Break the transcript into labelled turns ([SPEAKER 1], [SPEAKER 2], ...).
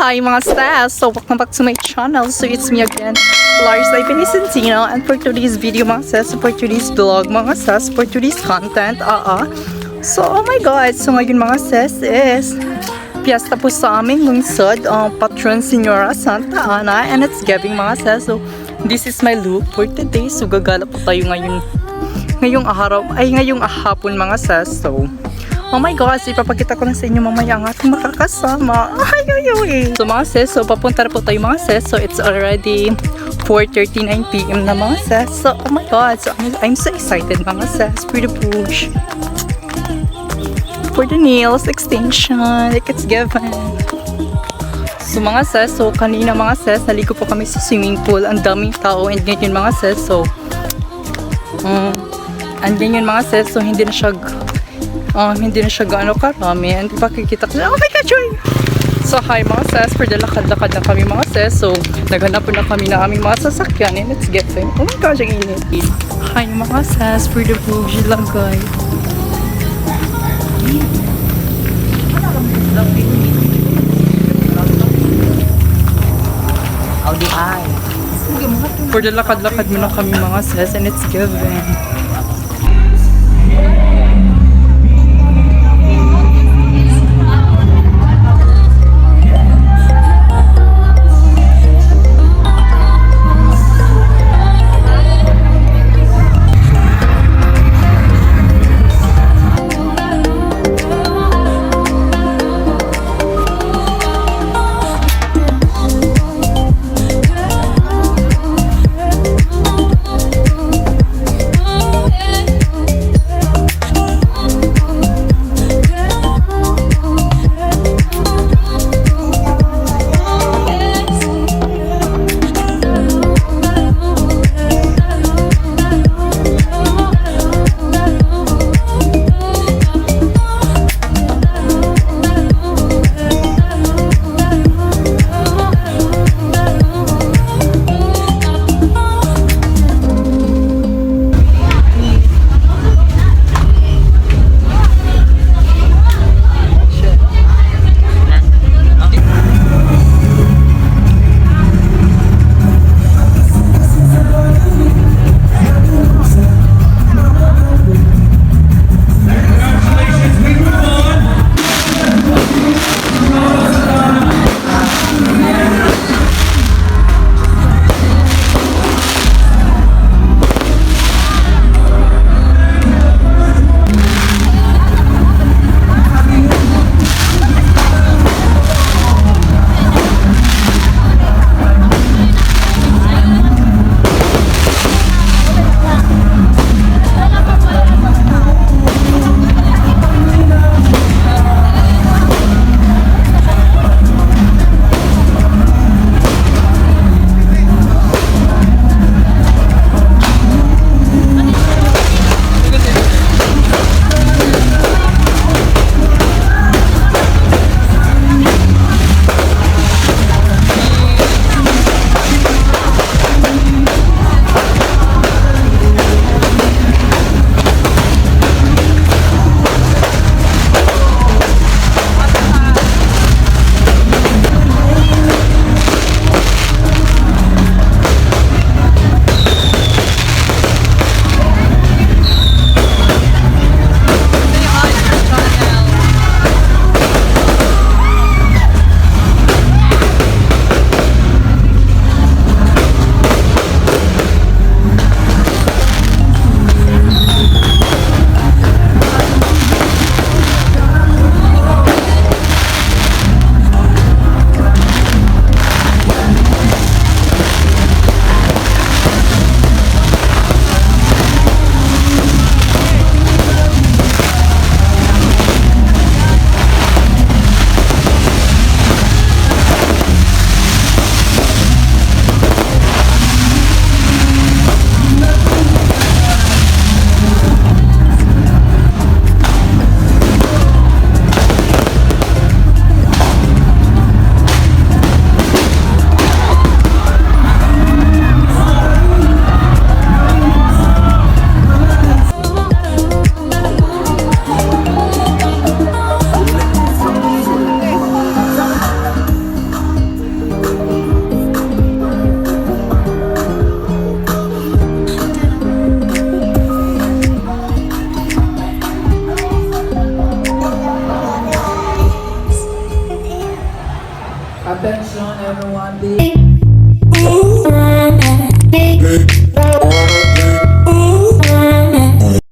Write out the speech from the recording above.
[SPEAKER 1] Hi mga stas! So welcome back to my channel. So it's me again, Lars Ivanie Centino. And for today's video mga stas, for today's vlog mga stas, for today's content, So oh my god, so ngayon mga stas is fiesta po sa aming lungsod, Patron Señora Santa Ana, and it's giving mga stas. So this is my look for today. So gagala po tayo ngayong hapon mga stas. So oh my gosh, ipapakita ko na sa inyo mamaya ang ating makakasama. So mga sis, so papunta na po tayo mga sis. So it's already 4:39 PM na mga sis. So oh my god, so I'm so excited mga sis for the push. For the nails extension, like it's given. So mga sis, so kanina mga sis, naligo po kami sa swimming pool. Ang daming tao and ganyan mga sis. So andyan yun mga sis, so hindi na siya gaano karami. And pakikita ko, oh my god, joy! So hi mga sis, for the lakad-lakad na kami mga sis. So naghanap po na kami na aming mga sasakyan and it's getting, oh my god, ang init. Hi mga sis, for the bougie lagay. For the lakad-lakad mo na kami mga sis and it's given.
[SPEAKER 2] It